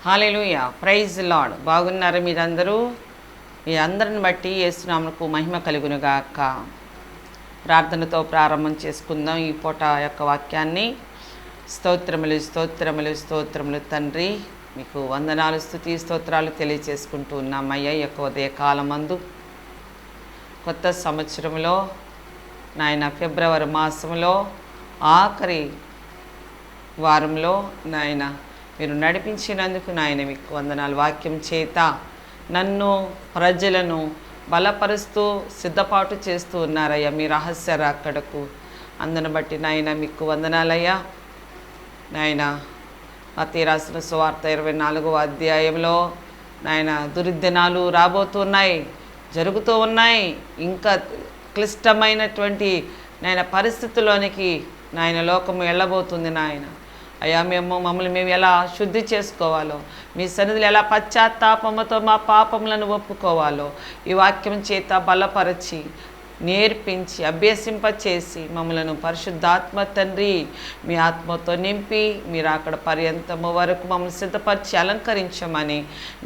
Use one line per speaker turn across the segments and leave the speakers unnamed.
హల్లెలూయా, praise lord. బాగున్నారా మీరందరూ? మీ అందరిని బట్టి యేసునామమునకు మహిమ కలుగునుగాక. ప్రార్థనతో ప్రారంభం చేసుకుందాం ఈ పూట యొక్క వాక్యాన్ని. స్తోత్రములు స్తోత్రములు స్తోత్రములు తండ్రి, మీకు వందనాలు స్తుతి స్తోత్రాలు తెలియచేసుకుంటూ ఉన్నామయ్యా. ఈ యొక్క ఉదయకాలమందు కొత్త సంవత్సరంలో నాయన ఫిబ్రవరి మాసంలో ఆఖరి వారంలో నాయన మీరు నడిపించినందుకు నాయన మీకు వందనాలు. వాక్యం చేత నన్ను ప్రజలను బలపరుస్తూ సిద్ధపాటు చేస్తూ ఉన్నారయ్యా మీ రహస్య రాకడకు. అందును బట్టి నాయన మీకు వందనాలయ్యా. నాయన మత్తయి రాసిన సువార్త 24వ అధ్యాయంలో నాయన దుర్దినాలు రాబోతున్నాయి, జరుగుతూ ఉన్నాయి. ఇంకా క్లిష్టమైనటువంటి నాయన పరిస్థితుల్లోనికి నాయన లోకము వెళ్ళబోతుంది నాయన. అయ్యా మమ్మల్ని మేము ఎలా శుద్ధి చేసుకోవాలో, మీ సన్నిధిలో ఎలా పశ్చాత్తాపముతో మా పాపములను ఒప్పుకోవాలో ఈ వాక్యం చేత బలపరచి నేర్పించి అభ్యసింపచేసి మమ్మలను పరిశుద్ధాత్మ తండ్రి మీ ఆత్మతో నింపి మీరు అక్కడ పర్యంతము వరకు మమ్మల్ని సిద్ధపరిచి అలంకరించమని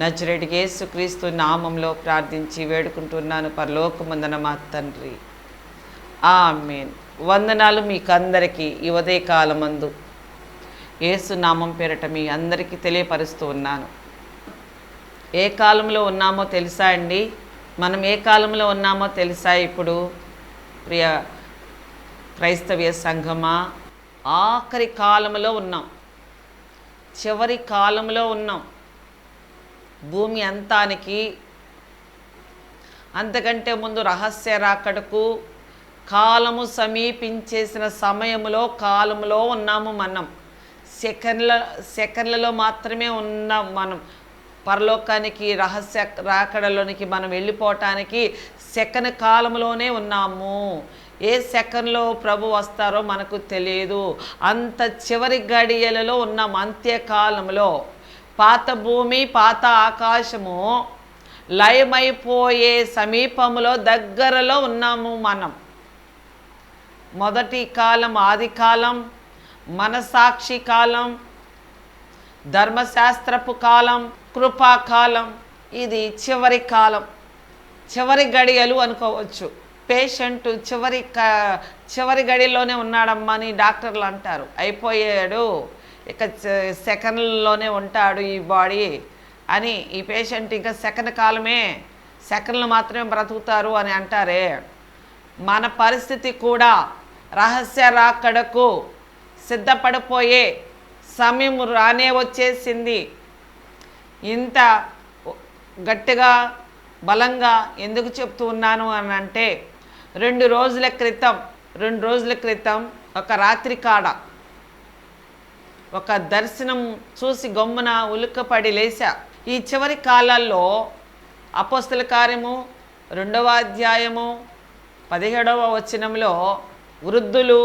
నజరేయుడైన యేసుక్రీస్తు నామంలో ప్రార్థించి వేడుకుంటున్నాను పరలోకమందున మా తండ్రి, ఆమేన్. వందనాలు మీకు అందరికీ. ఈ ఉదయకాలమందు యేసు నామం పేరట మీ అందరికీ తెలియపరుస్తూ ఉన్నాను. ఏ కాలంలో ఉన్నామో తెలుసా అండి? మనం ఏ కాలంలో ఉన్నామో తెలుసా? ఇప్పుడు ప్రియ క్రైస్తవ సంఘమా, ఆఖరి కాలంలో ఉన్నాం, చివరి కాలంలో ఉన్నాం. భూమి అంతానికి అంతకంటే ముందు రహస్య రాకడకు కాలము సమీపించేసిన కాలంలో ఉన్నాము మనం. సెకండ్లలో మాత్రమే ఉన్నాం మనం. పరలోకానికి రహస్య రాకడలోనికి మనం వెళ్ళిపోవటానికి సెకండ్ కాలంలోనే ఉన్నాము. ఏ సెకండ్లో ప్రభు వస్తారో మనకు తెలియదు. అంత చివరి గడియలలో ఉన్నాం, అంత్యకాలంలో. పాత భూమి పాత ఆకాశము లయమైపోయే సమీపంలో దగ్గరలో ఉన్నాము మనం. మొదటి కాలం ఆది కాలం, మనసాక్షి కాలం, ధర్మశాస్త్రపు కాలం, కృపాకాలం. ఇది చివరి కాలం, చివరి గడియలు అనుకోవచ్చు. పేషెంట్ చివరి గడిలోనే ఉన్నాడమ్మా అని డాక్టర్లు అంటారు. అయిపోయాడు, ఇక సెకండ్లోనే ఉంటాడు ఈ బాడీ అని. ఈ పేషెంట్ ఇంకా సెకండ్ కాలమే, సెకండ్లు మాత్రమే బ్రతుకుతారు అని అంటారే. మన పరిస్థితి కూడా రహస్య రాకడకు సిద్ధపడిపోయే సమయం రానే వచ్చేసింది. ఇంత గట్టిగా బలంగా ఎందుకు చెప్తూ ఉన్నాను అని అంటే, 2 రోజుల క్రితం ఒక రాత్రి కాడ ఒక దర్శనం చూసి గమ్మున ఉలిక్కపడి లేచా. ఈ చివరి కాలాల్లో అపోస్తల కార్యము 2వ అధ్యాయము 17వ వచనంలో వృద్ధులు,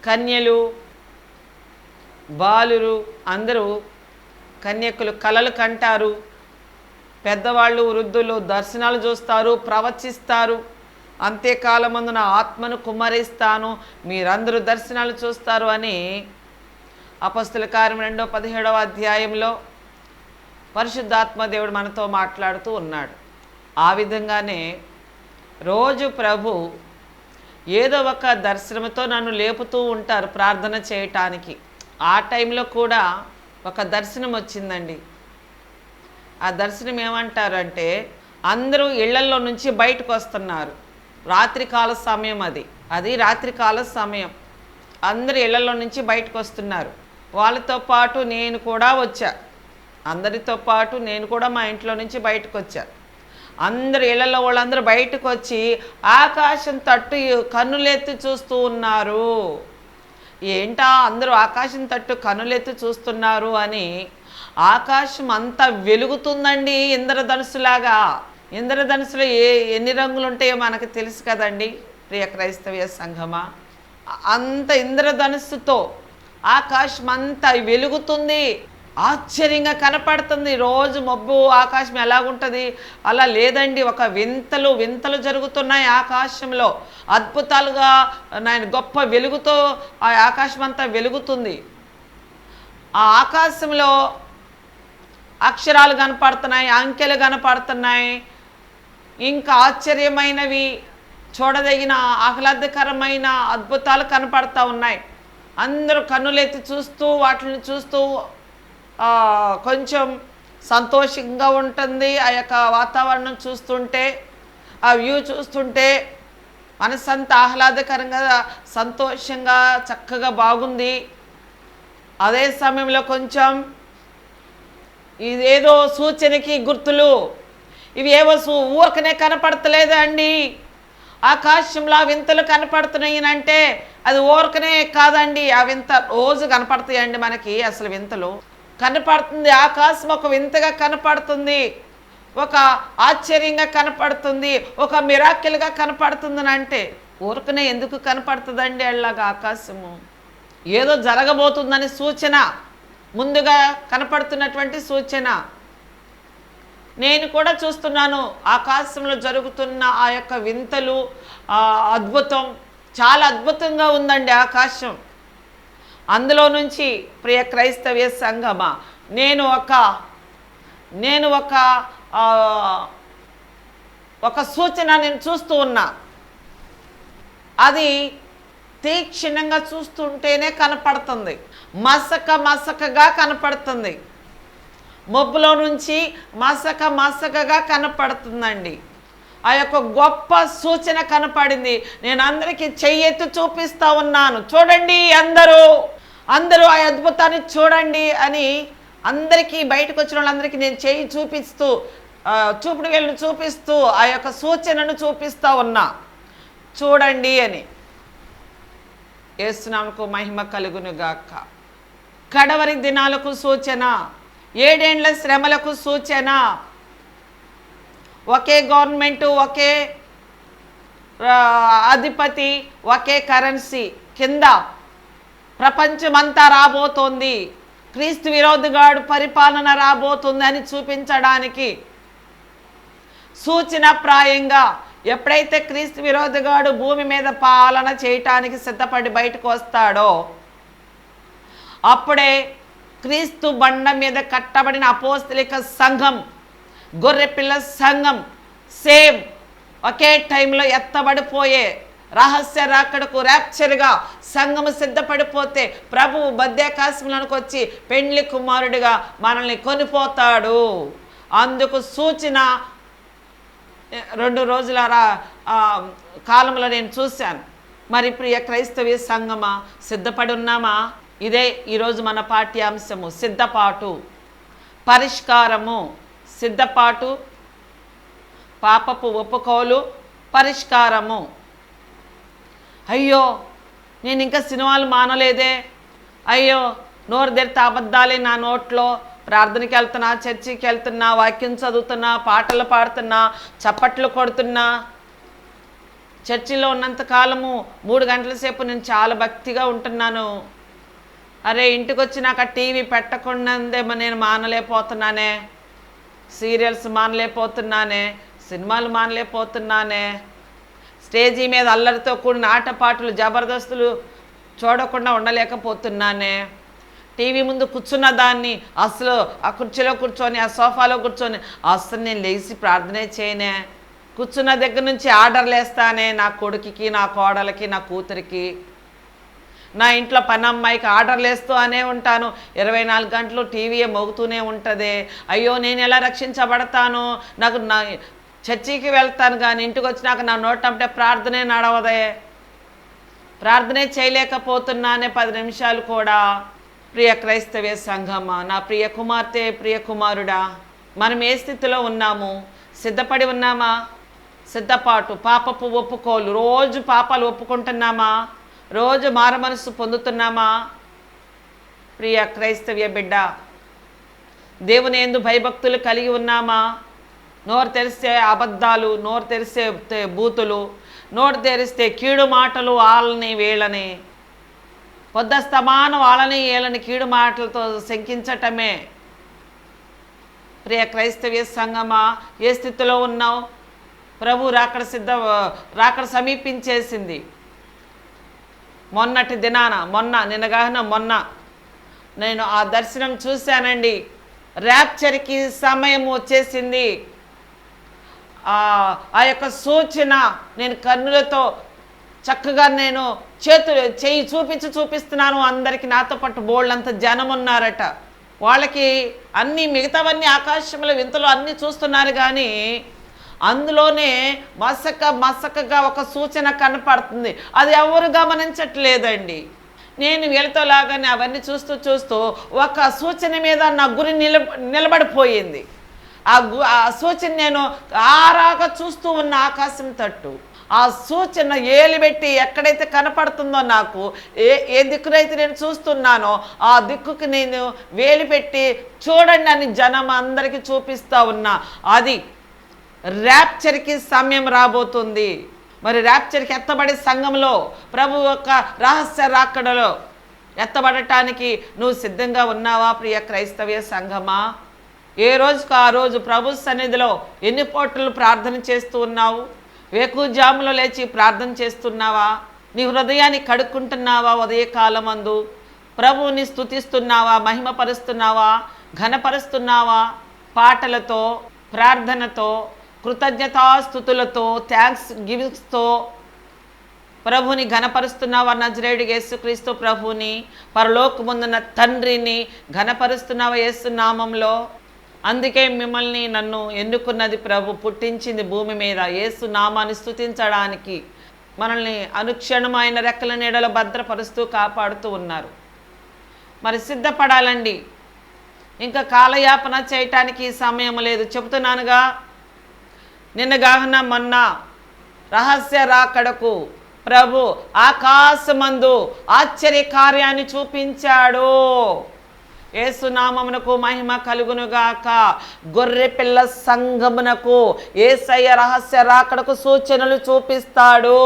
కన్యలు, బాలురు అందరూ, కన్యకులు కలలు కంటారు, పెద్దవాళ్ళు వృద్ధులు దర్శనాలు చూస్తారు, ప్రవచిస్తారు. అంత్యకాలమందున ఆత్మను కుమ్మరిస్తాను, మీరందరూ దర్శనాలు చూస్తారు అని అపోస్తల కార్యం 2:17వ అధ్యాయంలో పరిశుద్ధాత్మ దేవుడు మనతో మాట్లాడుతూ ఉన్నాడు. ఆ విధంగానే రోజు ప్రభు ఏదో ఒక దర్శనంతో నన్ను లేపుతూ ఉంటారు ప్రార్థన చేయటానికి. ఆ టైంలో కూడా ఒక దర్శనం వచ్చిందండి. ఆ దర్శనం ఏమంటారంటే, అందరూ ఇళ్లల్లో నుంచి బయటకు వస్తున్నారు. రాత్రికాల సమయం, అది రాత్రికాల సమయం. అందరూ ఇళ్లలో నుంచి బయటకు వస్తున్నారు. వాళ్ళతో పాటు నేను కూడా వచ్చా. అందరితో పాటు నేను కూడా మా ఇంట్లో నుంచి బయటకు వచ్చా. అందరు ఇళ్లలో వాళ్ళందరూ బయటకు వచ్చి ఆకాశం తట్టు కన్నులెత్తి చూస్తూ ఉన్నారు. ఏంటా అందరూ ఆకాశం తట్టు కన్నులెత్తి చూస్తున్నారు అని. ఆకాశం అంతా వెలుగుతుందండి, ఇంద్రధనుసులాగా. ఇంద్రధనుసులో ఎన్ని రంగులు ఉంటాయో మనకు తెలుసు కదండి ప్రియ క్రైస్తవ సంఘమా. అంత ఇంద్రధనుస్సుతో ఆకాశం అంతా వెలుగుతుంది, ఆశ్చర్యంగా కనపడుతుంది. రోజు మబ్బు ఆకాశం ఎలాగుంటుంది అలా లేదండి. ఒక వింతలు జరుగుతున్నాయి ఆకాశంలో. అద్భుతాలుగా నాయన గొప్ప వెలుగుతో ఆ ఆకాశం అంతా వెలుగుతుంది. ఆ ఆకాశంలో అక్షరాలు కనపడుతున్నాయి, అంకెలు కనపడుతున్నాయి, ఇంకా ఆశ్చర్యమైనవి, చూడదగిన ఆహ్లాదకరమైన అద్భుతాలు కనపడతా ఉన్నాయి. అందరూ కన్నులెత్తి చూస్తూ వాటిని చూస్తూ కొంచెం సంతోషంగా ఉంటుంది. ఆ యొక్క వాతావరణం చూస్తుంటే, ఆ వ్యూ చూస్తుంటే మనసంతా ఆహ్లాదకరంగా, సంతోషంగా, చక్కగా బాగుంది. అదే సమయంలో కొంచెం ఇదేదో సూచనకి గుర్తులు, ఇవి ఏవో ఊరకనే కనపడతలేదండి. ఆకాశంలో ఆ వింతలు కనపడుతున్నాయి అంటే అది ఊరకనే కాదండి. ఆ వింత రోజు కనపడతాయండి మనకి. అసలు వింతలు కనపడుతుంది, ఆకాశం ఒక వింతగా కనపడుతుంది, ఒక ఆశ్చర్యంగా కనపడుతుంది, ఒక మిరాకిల్గా కనపడుతుందని అంటే ఊరకనే ఎందుకు కనపడుతుందండి? అలాగా ఆకాశము ఏదో జరగబోతుందని సూచన, ముందుగా కనపడుతున్నటువంటి సూచన. నేను కూడా చూస్తున్నాను ఆకాశంలో జరుగుతున్న ఆ యొక్క వింతలు, అద్భుతం, చాలా అద్భుతంగా ఉందండి ఆకాశం. అందులో నుంచి ప్రియ క్రైస్తవ సంఘమా, నేను ఒక సూచన నేను చూస్తూ ఉన్నా. అది తీక్షణంగా చూస్తుంటేనే కనపడుతుంది, మసకగా కనపడుతుంది, మబ్బులో నుంచి మసకగా కనపడుతుందండి. ఆ యొక్క గొప్ప సూచన కనపడింది. నేను అందరికీ చెయ్యెత్తి చూపిస్తూ ఉన్నాను, చూడండి అందరూ ఆ అద్భుతాన్ని చూడండి అని అందరికీ, బయటకు వచ్చిన వాళ్ళందరికీ నేను చెయ్యి చూపిస్తూ, చూపుడు వేళ్ళను చూపిస్తూ ఆ యొక్క సూచనను చూపిస్తూ ఉన్నా, చూడండి అని. యేసు నామమునకు మహిమ కలుగును గాక. కడవరి దినాలకు సూచన, 7 ఏండ్ల శ్రమలకు సూచన. ఒకే గవర్నమెంటు, ఒకే అధిపతి, ఒకే కరెన్సీ కింద ప్రపంచమంతా రాబోతోంది, క్రీస్తు విరోధిగాడు పరిపాలన రాబోతుంది అని చూపించడానికి సూచనప్రాయంగా ఎప్పుడైతే క్రీస్తు విరోధిగాడు భూమి మీద పాలన చేయటానికి సిద్ధపడి బయటకు వస్తాడో అప్పుడే క్రీస్తు బండ మీద కట్టబడిన అపోస్తలిక సంఘం, గొర్రెపిల్ల సంఘం సేమ్ ఒకే టైంలో ఎత్తబడిపోయే రహస్య రాకడకు ర్యాప్చర్గా సంఘము సిద్ధపడిపోతే ప్రభువు మధ్యాకాశంలోనికి వచ్చి పెండ్లి కుమారుడిగా మనల్ని కొనిపోతాడు. అందుకు సూచన 2 రోజుల కాలంలో నేను చూశాను. మరి ప్రియ క్రైస్తవ సంఘమా, సిద్ధపడి ఉన్నామా? ఇదే ఈరోజు మన పాఠ్యాంశము. సిద్ధపాటు, పరిష్కారము. సిద్ధపాటు, పాపపు ఒప్పుకోలు, పరిష్కారము. అయ్యో నేను ఇంకా సినిమాలు మానలేదే, అయ్యో నోరు తెరితే అబద్ధాలే నా నోట్లో, ప్రార్థనకి వెళ్తున్నా, చర్చికి వెళ్తున్నా, వాక్యం చదువుతున్నా, పాటలు పాడుతున్నా, చప్పట్లు కొడుతున్నా, చర్చిలో ఉన్నంతకాలము 3 గంటల సేపు నేను చాలా భక్తిగా ఉంటున్నాను. అరే ఇంటికి వచ్చి నాకు ఆ టీవీ పెట్టకుండాదేమో నేను మానలేకపోతున్నానే, సీరియల్స్ మానలేకపోతున్నానే, సినిమాలు మానలేకపోతున్నానే, స్టేజీ మీద అల్లరితో కూడిన ఆటపాటలు, జబర్దస్తులు చూడకుండా ఉండలేకపోతున్నానే, టీవీ ముందు కూర్చున్న దాన్ని అసలు ఆ కుర్చీలో కూర్చొని, ఆ సోఫాలో కూర్చొని అసలు నేను లేచి ప్రార్థనే చేయనే, కూర్చున్న దగ్గర నుంచి ఆర్డర్లు వేస్తానే నా కొడుకుకి, నా కోడలకి, నా కూతురికి, నా ఇంట్లో పనమ్మాయికి ఆర్డర్లు వేస్తూ అనే ఉంటాను. 24 గంటలు టీవీయే మోగుతూనే ఉంటుంది. అయ్యో నేను ఎలా రక్షించబడతాను, నాకు నా చర్చికి వెళ్తాను కానీ ఇంటికి వచ్చినాక నా నోటంటే ప్రార్థనే నడవదే, ప్రార్థనే చేయలేకపోతున్నానే 10 నిమిషాలు కూడా. ప్రియ క్రైస్తవ సంఘమా, నా ప్రియ కుమార్తె, ప్రియ కుమారుడా, మనం ఏ స్థితిలో ఉన్నాము? సిద్ధపడి ఉన్నామా? సిద్ధపాటు, పాపపు ఒప్పుకోలు, రోజు పాపాలు ఒప్పుకుంటున్నామా? రోజు మారమనస్సు పొందుతున్నామా? ప్రియ క్రైస్తవ్య బిడ్డ, దేవుని యందు భయభక్తులు కలిగి ఉన్నామా? నోరు తెరిస్తే అబద్ధాలు, నోరు తెరిస్తే బూతులు, నోరు తెరిస్తే కీడు మాటలు, వాళ్ళని వీళ్ళని, పొద్దస్తమానం వాళ్ళని వీళ్ళని కీడు మాటలతో శంకించటమే. ప్రియ క్రైస్తవ్య సంఘమా, ఏ స్థితిలో ఉన్నావు? ప్రభు రాకడ సమీపించేసింది. మొన్న నిన్నగాన మొన్న నేను ఆ దర్శనం చూశానండి. ర్యాప్చర్కి సమయం వచ్చేసింది. ఆ యొక్క సూచన నేను కన్నులతో చక్కగా నేను చెయ్యి చూపిస్తున్నాను అందరికీ. నాతో పాటు బోళ్ళంత జనం ఉన్నారట. వాళ్ళకి అన్నీ మిగతావన్నీ ఆకాశంలో వింతలు అన్నీ చూస్తున్నారు, కానీ అందులోనే మసకగా ఒక సూచన కనపడుతుంది. అది ఎవరు గమనించట్లేదండి. నేను వీళ్ళతో లాగానే అవన్నీ చూస్తూ ఒక సూచన మీద నా గురి నిలబడిపోయింది. ఆ సూచన నేను ఆరాగా చూస్తూ ఉన్న ఆకాశం తట్టు. ఆ సూచన ఏలిబెట్టి ఎక్కడైతే కనపడుతుందో, నాకు ఏ దిక్కునైతే నేను చూస్తున్నానో ఆ దిక్కుకి నేను వేలిపెట్టి చూడండి అని జనం అందరికీ చూపిస్తూ ఉన్నా. అది ర్యాప్చర్కి సమయం రాబోతుంది. మరి ర్యాప్చర్కి ఎత్తబడే సంఘంలో ప్రభు యొక్క రహస్య రాకడలో ఎత్తబడటానికి నువ్వు సిద్ధంగా ఉన్నావా ప్రియ క్రైస్తవ సంఘమా? ఏ రోజుకు ఆ రోజు ప్రభు సన్నిధిలో ఎన్ని పూటలు ప్రార్థన చేస్తూ ఉన్నావు? వేకుజాములో లేచి ప్రార్థన చేస్తున్నావా? నీ హృదయాన్ని కడుక్కుంటున్నావా? ఉదయకాలమందు ప్రభువుని స్తుతిస్తున్నావా? మహిమపరుస్తున్నావా? ఘనపరుస్తున్నావా? పాటలతో, ప్రార్థనతో, కృతజ్ఞతాస్తుతులతో, థ్యాంక్స్ గివింగ్స్తో ప్రభుని ఘనపరుస్తున్నావా? నజరేయుడు యేసుక్రీస్తు ప్రభుని, పరలోకముందున్న తండ్రిని ఘనపరుస్తున్నావా యేసు నామంలో? అందుకే మిమ్మల్ని నన్ను ఎన్నుకున్నది ప్రభు, పుట్టించింది భూమి మీద యేసు నామాన్ని స్తుతించడానికి. మనల్ని అనుక్షణమైన రెక్కల నీడలో భద్రపరుస్తూ కాపాడుతూ ఉన్నారు. మరి సిద్ధపడాలండి. ఇంకా కాలయాపన చేయటానికి సమయం లేదు. చెబుతున్నానుగా, నిన్నగాహన మొన్న రహస్య రాకడకు ప్రభు ఆకాశమందు ఆశ్చర్య కార్యాన్ని చూపించాడు. యేసునామమునకు మహిమ కలుగునుగాక. గొర్రె పిల్ల సంఘమునకు యేసయ్య రహస్య రాకడకు సూచనలు చూపిస్తాడు.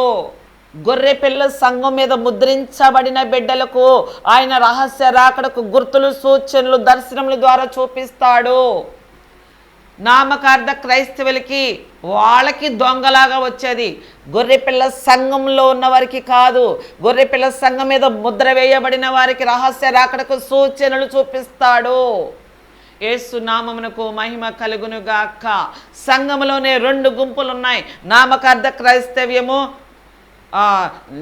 గొర్రె పిల్ల సంఘం మీద ముద్రించబడిన బిడ్డలకు ఆయన రహస్య రాకడకు గుర్తులు, సూచనలు, దర్శనముల ద్వారా చూపిస్తాడు. నామకార్థ క్రైస్తవులకి వాళ్ళకి దొంగలాగా వచ్చేది. గొర్రెపిల్ల సంఘంలో ఉన్న వారికి కాదు, గొర్రెపిల్ల సంఘం మీద ముద్ర వేయబడిన వారికి రహస్య రాకడకు సూచనలు చూపిస్తాడు. యేసు నామమునకు మహిమ కలుగునుగాక. సంఘములోనే 2 గుంపులు ఉన్నాయి. నామకార్థ క్రైస్తవ్యము,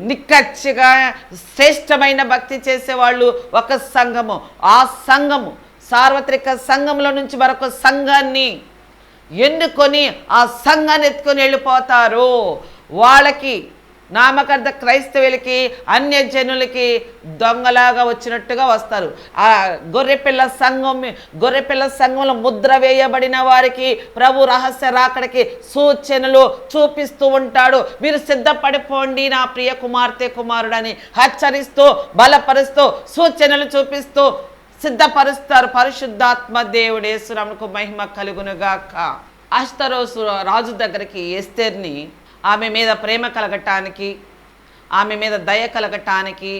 నిక్కచ్చిగా శ్రేష్టమైన భక్తి చేసేవాళ్ళు ఒక సంఘము. ఆ సంఘము సార్వత్రిక సంఘంలో నుంచి మరొక సంఘాన్ని ఎన్నుకొని ఆ సంఘాన్ని ఎత్తుకొని వెళ్ళిపోతారు. వాళ్ళకి, నామకార్థ క్రైస్తవులకి, అన్యజనులకి దొంగలాగా వచ్చినట్టుగా వస్తారు. ఆ గొర్రెపిల్ల సంఘంలో ముద్ర వేయబడిన వారికి ప్రభు రహస్య రాకడికి సూచనలు చూపిస్తూ ఉంటాడు. మీరు సిద్ధపడిపోండి నా ప్రియ కుమార్తె కుమారుడని హెచ్చరిస్తూ, బలపరుస్తూ, సూచనలు చూపిస్తూ సిద్ధపరుస్తారు. పరిశుద్ధాత్మ దేవుడు యేసునామమునకు మహిమ కలుగునుగాక. అహష్వేరోషు రాజు దగ్గరికి ఎస్తేర్ని ఆమె మీద ప్రేమ కలగటానికి, ఆమె మీద దయ కలగటానికి,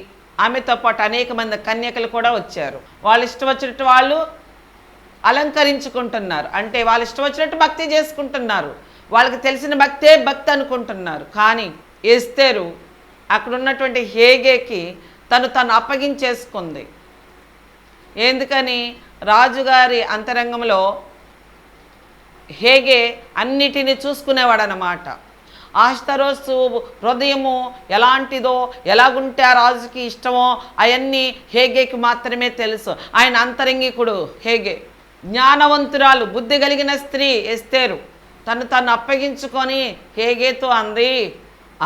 ఆమెతో పాటు అనేక మంది కన్యకలు కూడా వచ్చారు. వాళ్ళు ఇష్టం వచ్చినట్టు వాళ్ళు అలంకరించుకుంటున్నారు. అంటే వాళ్ళు ఇష్టం వచ్చినట్టు భక్తి చేసుకుంటున్నారు. వాళ్ళకి తెలిసిన భక్తే భక్తి అనుకుంటున్నారు. కానీ ఎస్తేరు అక్కడ ఉన్నటువంటి హేగేకి తను అప్పగించేసుకుంది. ఎందుకని? రాజుగారి అంతరంగంలో హేగే అన్నిటినీ చూసుకునేవాడనమాట. అహష్వేరోషు హృదయము ఎలాంటిదో, ఎలాగుంటే ఆ రాజుకి ఇష్టమో అవన్నీ హేగేకి మాత్రమే తెలుసు. ఆయన అంతరంగికుడు హేగే. జ్ఞానవంతురాలు, బుద్ధి కలిగిన స్త్రీ ఎస్తేరు తను అప్పగించుకొని హేగేతో అంది,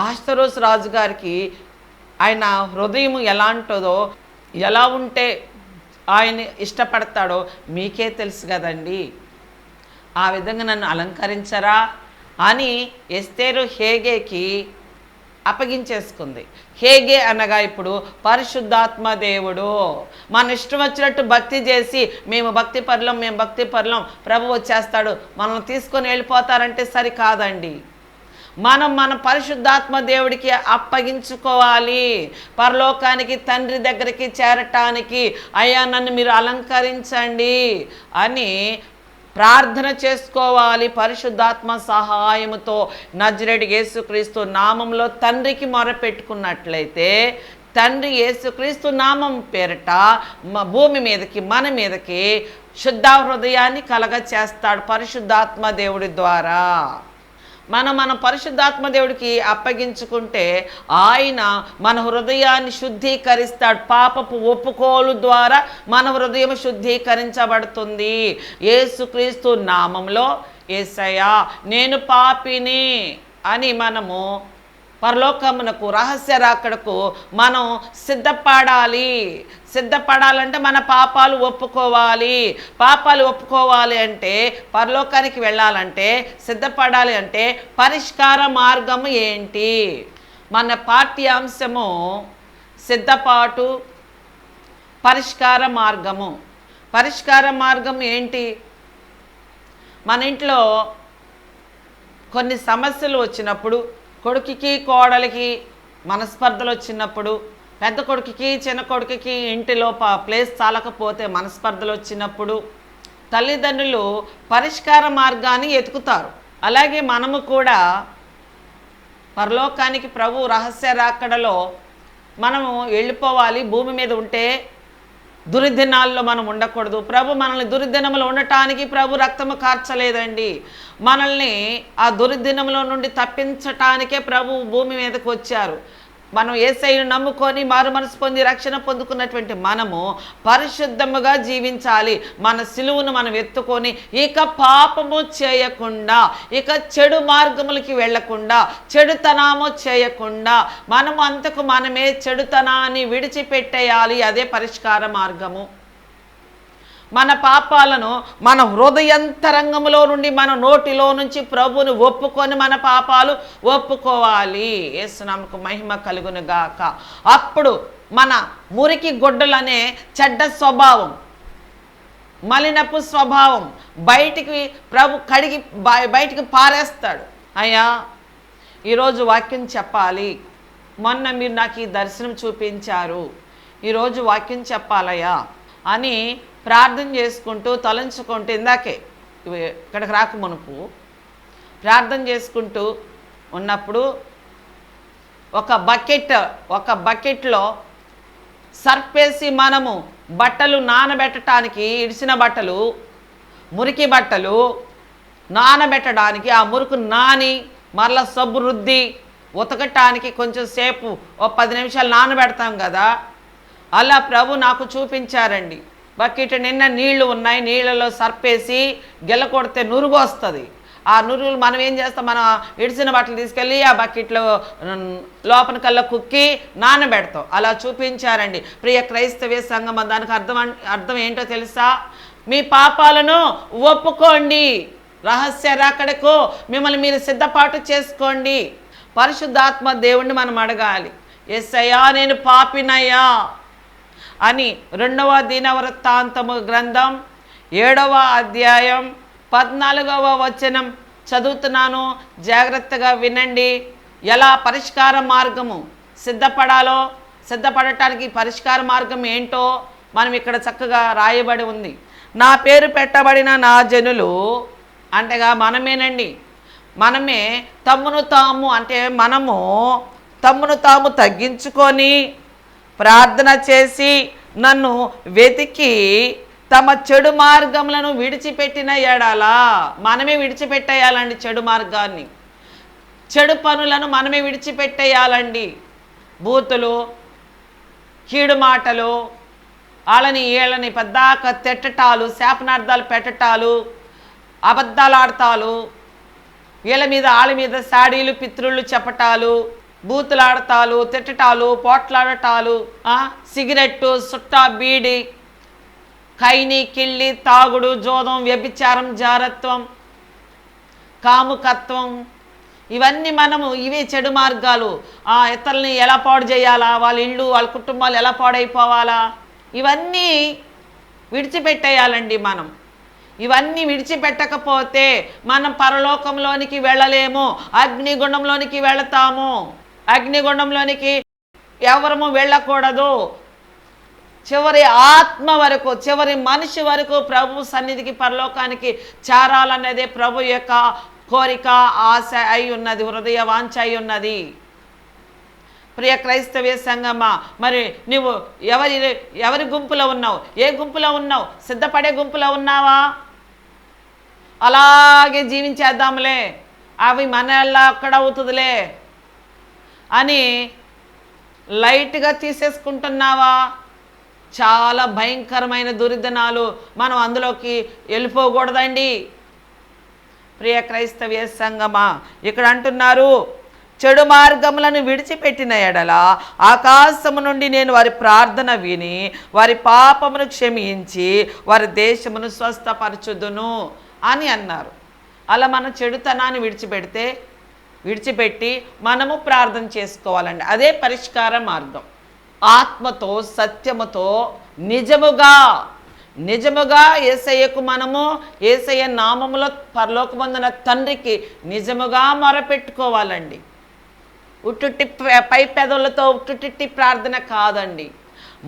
అహష్వేరోషు రాజుగారికి ఆయన హృదయం ఎలాంటిదో, ఎలా ఉంటే ఆయన ఇష్టపడతాడో మీకే తెలుసు కదండి. ఆ విధంగా నన్ను అలంకరించరా అని ఎస్తేరు హేగేకి అప్పగించేసుకుంది. హేగే అనగా ఇప్పుడు పరిశుద్ధాత్మ దేవుడు. మన ఇష్టం వచ్చినట్టు భక్తి చేసి మేము భక్తి పరులం ప్రభు వచ్చేస్తాడు మనల్ని తీసుకొని వెళ్ళిపోతారంటే సరికాదండి. మన పరిశుద్ధాత్మ దేవుడికి అప్పగించుకోవాలి. పరలోకానికి, తండ్రి దగ్గరికి చేరటానికి అయ్యా నన్ను మీరు అలంకరించండి అని ప్రార్థన చేసుకోవాలి. పరిశుద్ధాత్మ సహాయముతో నజరేయుడు యేసుక్రీస్తు నామంలో తండ్రికి మొరపెట్టుకున్నట్లయితే తండ్రి యేసుక్రీస్తు నామం పేరిట భూమి మీదకి మన మీదకి శుద్ధ హృదయాన్ని కలగ చేస్తాడు పరిశుద్ధాత్మ దేవుడి ద్వారా. మన పరిశుద్ధాత్మ దేవుడికి అప్పగించుకుంటే ఆయన మన హృదయాన్ని శుద్ధీకరిస్తాడు. పాపపు ఒప్పుకోలు ద్వారా మన హృదయం శుద్ధీకరించబడుతుంది. యేసుక్రీస్తు నామంలో యేసయ్యా నేను పాపిని అని మనము పరలోకమునకు రహస్య రాకడకు మనం సిద్ధపడాలంటే మన పాపాలు ఒప్పుకోవాలి అంటే పరలోకానికి వెళ్ళాలంటే సిద్ధపడాలి అంటే పరిష్కార మార్గము ఏంటి? మన పాఠ్యాంశము సిద్ధపాటు పరిష్కార మార్గం ఏంటి? మన ఇంట్లో కొన్ని సమస్యలు వచ్చినప్పుడు, కొడుకుకి కోడలికి మనస్పర్ధలు వచ్చినప్పుడు, పెద్ద కొడుకుకి చిన్న కొడుకుకి ఇంటిలో ప్లేస్ చాలకపోతే మనస్పర్ధలు వచ్చినప్పుడు తల్లిదండ్రులు పరిష్కార మార్గాన్ని ఎతుకుతారు. అలాగే మనము కూడా పరలోకానికి ప్రభు రహస్య రాకడలో మనము వెళ్ళిపోవాలి. భూమి మీద ఉంటే దుర్దినాల్లో మనం ఉండకూడదు. ప్రభు మనల్ని దుర్దినములు ఉండటానికి ప్రభు రక్తము కార్చలేదండి. మనల్ని ఆ దుర్దినములో నుండి తప్పించటానికే ప్రభు భూమి మీదకి వచ్చారు. మనం యేసయ్యను నమ్ముకొని మారు మనసు పొంది రక్షణ పొందుకున్నటువంటి మనము పరిశుద్ధముగా జీవించాలి. మన సిలువను మనం ఎత్తుకొని ఇక పాపము చేయకుండా, ఇక చెడు మార్గములకి వెళ్లకుండా, చెడుతనము చేయకుండా మనము అంతకు మనమే చెడుతనాన్ని విడిచిపెట్టేయాలి. అదే పరిష్కార మార్గము. మన పాపాలను మన హృదయంతరంగంలో నుండి మన నోటిలో నుంచి ప్రభువును ఒప్పుకొని మన పాపాలు ఒప్పుకోవాలి. యేసు నామమునకు మహిమ కలుగును గాక. అప్పుడు మన మురికి గొడ్డలనే చెడ్డ స్వభావం, మలినపు స్వభావం బయటికి ప్రభు కడిగి బయటికి పారేస్తాడు. అయ్యా ఈరోజు వాక్యం చెప్పాలి, మొన్న మీరు నాకు ఈ దర్శనం చూపించారు, ఈరోజు వాక్యం చెప్పాలయ్యా అని ప్రార్థన చేసుకుంటూ తలంచుకుంటూ, ఇందాకే ఇక్కడికి రాక మునుపు ప్రార్థన చేసుకుంటూ ఉన్నప్పుడు ఒక బకెట్లో సర్పేసి మనము బట్టలు నానబెట్టడానికి, ఇడిసిన బట్టలు, మురికి బట్టలు నానబెట్టడానికి, ఆ మురుకు నాని మరలా సబ్బు రుద్ది ఉతకటానికి కొంచెం సేపు 10 నిమిషాలు నానబెడతాం కదా, అలా ప్రభు నాకు చూపించారండి. బకెట్ నిన్న నీళ్లు ఉన్నాయి, నీళ్ళలో సర్పేసి గెల కొడితే నురుగు వస్తుంది. ఆ నురుగులు మనం ఏం చేస్తాం, మనం ఇడిసిన బట్టలు తీసుకెళ్ళి ఆ బకెట్లో లోపలికల్లా కుక్కి నానబెడతాం. అలా చూపించారండి. ప్రియ క్రైస్తవ సంఘం, దానికి అర్థం ఏంటో తెలుసా? మీ పాపాలను ఒప్పుకోండి, రహస్య రాకడకు మిమ్మల్ని మీరు సిద్ధపాటు చేసుకోండి. పరిశుద్ధాత్మ దేవుణ్ణి మనం అడగాలి. యేసయ్యా నేను పాపినయ్యా అని 2వ దినవృత్తాంతము గ్రంథం 7వ అధ్యాయం 14వ వచనం చదువుతున్నాను, జాగ్రత్తగా వినండి. ఎలా పరిష్కార మార్గము సిద్ధపడటానికి పరిష్కార మార్గం ఏంటో మనం ఇక్కడ చక్కగా రాయబడి ఉంది. నా పేరు పెట్టబడిన నా జనులు, అంటేగా మనమేనండి, మనమే తమ్మును తాము తగ్గించుకొని ప్రార్థన చేసి నన్ను వెతికి తమ చెడు మార్గములను విడిచిపెట్టిన ఎడల, మనమే విడిచిపెట్టేయాలండి చెడు మార్గాన్ని, చెడు పనులను మనమే విడిచిపెట్టేయాలండి. బూతులు, కీడు మాటలు, వాళ్ళని పెద్దాక తిట్టటాలు, శాపనార్థాలు పెట్టటాలు, అబద్ధాలు ఆడతాలు, వీళ్ళ మీద సాడీలు పిత్రులు చెప్పటాలు, బూతులాడతాలు, తిట్టటాలు, పోట్లాడటాలు, సిగరెట్టు, సుట్టా, బీడి, కైని, కిళ్ళి, తాగుడు, జోదం, వ్యభిచారం, జారత్వం, కాముకత్వం, ఇవన్నీ ఇవే చెడు మార్గాలు. ఇతరులని ఎలా పాడు చేయాలా, వాళ్ళ ఇళ్ళు వాళ్ళ కుటుంబాలు ఎలా పాడైపోవాలా, ఇవన్నీ విడిచిపెట్టేయాలండి. ఇవన్నీ విడిచిపెట్టకపోతే మనం పరలోకంలోనికి వెళ్ళలేము, అగ్నిగుండంలోనికి వెళతాము. అగ్నిగుండంలోనికి ఎవరము వెళ్ళకూడదు. చివరి ఆత్మ వరకు, చివరి మనిషి వరకు ప్రభు సన్నిధికి, పరలోకానికి చేరాలన్నదే ప్రభు యొక్క కోరిక, ఆశ అయి ఉన్నది, హృదయ వాంఛ అయి ఉన్నది. ప్రియ క్రైస్తవ సంఘమా, మరి నువ్వు ఎవరి గుంపులో ఉన్నావు? ఏ గుంపులో ఉన్నావు? సిద్ధపడే గుంపులో ఉన్నావా? అలాగే జీవించేద్దాంలే, అవి మనల్లా అక్కడ అవుతుందిలే అని లైట్గా తీసేసుకుంటున్నావా? చాలా భయంకరమైన దుర్దినాలు, మనం అందులోకి వెళ్ళిపోకూడదండి. ప్రియ క్రైస్తవ సంఘమా, ఇక్కడ అంటున్నారు, చెడు మార్గములను విడిచిపెట్టిన ఎడల ఆకాశము నుండి నేను వారి ప్రార్థన విని వారి పాపమును క్షమించి వారి దేశమును స్వస్థపరచుదును అని అన్నారు. అలా మన చెడుతనాన్ని విడిచిపెట్టి మనము ప్రార్థన చేసుకోవాలండి. అదే పరిష్కార మార్గం. ఆత్మతో సత్యముతో నిజముగా యేసయ్యకు మనము యేసయ్య నామములో పరలోకమందున తండ్రికి నిజముగా మొరపెట్టుకోవాలండి. ఉట్టుట్టి పై పెదవులతో ఉట్టుట్టి ప్రార్థన కాదండి,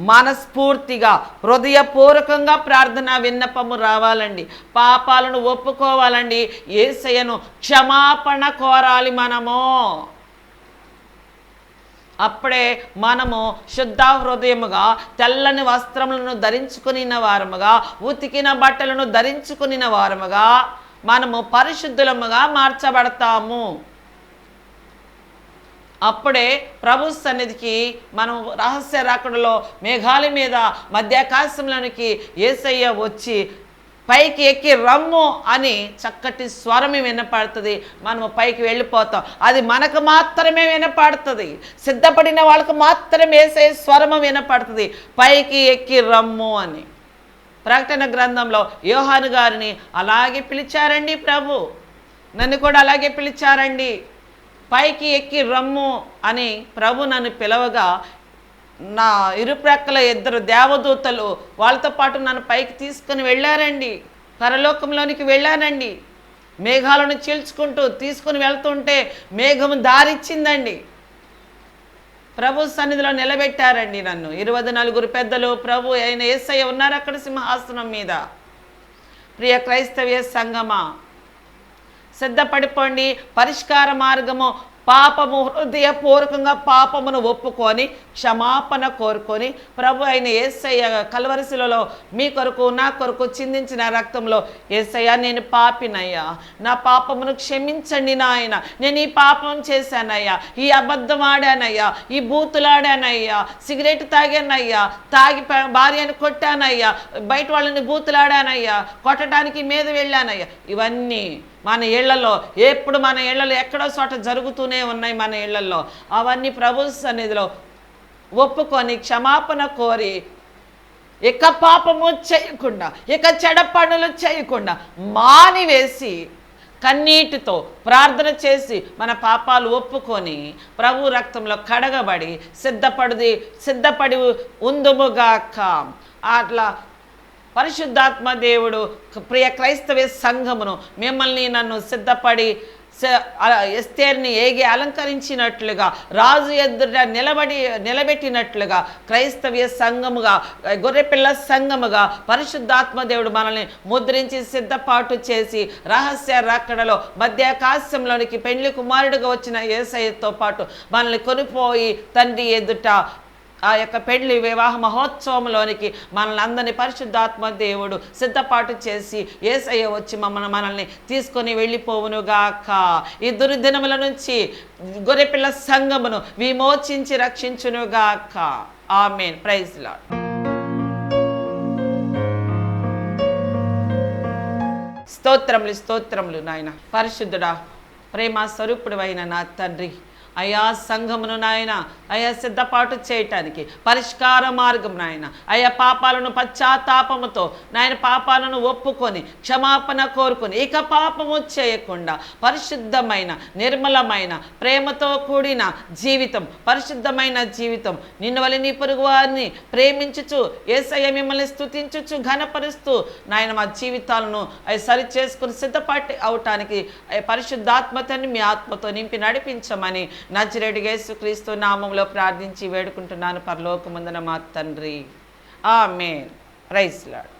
మనస్ఫూర్తిగా హృదయపూర్వకంగా ప్రార్థన విన్నపము రావాలండి. పాపాలను ఒప్పుకోవాలండి, యేసయ్యను క్షమాపణ కోరాలి మనము. అప్పుడే మనము శుద్ధ హృదయముగా తెల్లని వస్త్రములను ధరించుకునిన వారముగా, ఉతికిన బట్టలను ధరించుకునిన వారముగా మనము పరిశుద్ధులముగా మార్చబడతాము. అప్పుడే ప్రభు సన్నిధికి మనం రహస్య రాకడలో మేఘాల మీద మధ్యాకాశంలోనికి యేసయ్య వచ్చి పైకి ఎక్కి రమ్ము అని చక్కటి స్వరమే వినపడుతుంది. మనము పైకి వెళ్ళిపోతాం. అది మనకు మాత్రమే వినపడుతుంది, సిద్ధపడిన వాళ్ళకు మాత్రమే యేసయ్య స్వరము వినపడుతుంది, పైకి ఎక్కి రమ్ము అని. ప్రకటన గ్రంథంలో యోహాను గారిని అలాగే పిలిచారండి ప్రభు, నన్ను కూడా అలాగే పిలిచారండి, పైకి ఎక్కి రమ్ము అని ప్రభు నన్ను పిలవగా నా ఇరుప్రక్కల 2 దేవదూతలు వాళ్ళతో పాటు నన్ను పైకి తీసుకుని వెళ్ళారండి, పరలోకంలోనికి వెళ్ళానండి. మేఘాలను చీల్చుకుంటూ తీసుకుని వెళ్తుంటే మేఘము దారిచ్చిందండి, ప్రభు సన్నిధిలో నిలబెట్టారండి నన్ను. 24 పెద్దలు ప్రభు అయిన యేసయ్య ఉన్నారు అక్కడ సింహాసనం మీద. ప్రియ క్రైస్తవ సంఘమా, సిద్ధపడిపోండి. పరిష్కార మార్గము పాపము, హృదయపూర్వకంగా పాపమును ఒప్పుకొని క్షమాపణ కోరుకొని ప్రభు అయిన యేసయ్య కల్వరిశిలలో మీ కొరకు నా కొరకు చిందించిన రక్తంలో, యేసయ్య నేను పాపినయ్యా, నా పాపమును క్షమించండి నాయన, నేను ఈ పాపం చేశానయ్యా, ఈ అబద్ధం ఆడానయ్యా, ఈ బూతులాడానయ్యా, సిగరెట్ తాగానయ్యా, తాగి భార్యను కొట్టానయ్యా, బయట వాళ్ళని బూతులాడానయ్యా, కొట్టడానికి మీద వెళ్ళానయ్యా. ఇవన్నీ మన ఇళ్లలో, ఎప్పుడు మన ఇళ్లలో ఎక్కడో చోట జరుగుతూనే ఉన్నాయి మన ఇళ్లలో. అవన్నీ ప్రభు సన్నిధిలో ఒప్పుకొని క్షమాపణ కోరి ఇక పాపము చేయకుండా, ఇక చెడ పనులు చేయకుండా మానివేసి కన్నీటితో ప్రార్థన చేసి మన పాపాలు ఒప్పుకొని ప్రభు రక్తంలో కడగబడి సిద్ధపడి ఉందుముగాక. అట్లా పరిశుద్ధాత్మ దేవుడు ప్రియ క్రైస్తవ సంఘమును మిమ్మల్ని నన్ను సిద్ధపడి ఎస్తేర్ని ఏగి అలంకరించినట్లుగా, రాజు ఎదుట నిలబెట్టినట్లుగా క్రైస్తవ సంఘముగా, గొర్రెపిల్ల సంఘముగా పరిశుద్ధాత్మ దేవుడు మనల్ని ముద్రించి సిద్ధపాటు చేసి రహస్య రాకడలో మధ్యాకాశంలోనికి పెండ్లి కుమారుడిగా వచ్చిన యేసయ్యతో పాటు మనల్ని కొనిపోయి తండ్రి ఎదుట ఆ యొక్క పెళ్లి వివాహ మహోత్సవంలోనికి మనల్ని అందరినీ పరిశుద్ధాత్మ దేవుడు సిద్ధపాటు చేసి యేసయ్య వచ్చి మనల్ని తీసుకొని వెళ్ళిపోవునుగాక. ఈ దుర్దినముల నుంచి గొర్రెపిల్ల సంఘమును విమోచించి రక్షించునుగాక. ఆమేన్. Praise lord. స్తోత్రములు నాయన. పరిశుద్ధుడా, ప్రేమ స్వరూపుడు అయిన నా తండ్రి, అయా సంఘమును నాయన అయా సిద్ధపాటు చేయటానికి పరిష్కార మార్గం నాయన, అయా పాపాలను పశ్చాత్తాపముతో నాయన పాపాలను ఒప్పుకొని క్షమాపణ కోరుకొని ఇక పాపము చేయకుండా పరిశుద్ధమైన నిర్మలమైన ప్రేమతో కూడిన జీవితం, పరిశుద్ధమైన జీవితం, నిన్ను వలె నీ పొరుగు వారిని ప్రేమించుచు యేసయ్య మిమ్మల్ని స్తుతించుచు ఘనపరుస్తూ నాయన మా జీవితాలను అవి సరి చేసుకుని సిద్ధపాటు అవటానికి పరిశుద్ధాత్మతని మీ ఆత్మతో నింపి నడిపించమని నజరేయుడైన యేసుక్రీస్తు నామములో ప్రార్థించి వేడుకుంటున్నాను పరలోకమందున మా తండ్రి. ఆమేన్. Praise lord.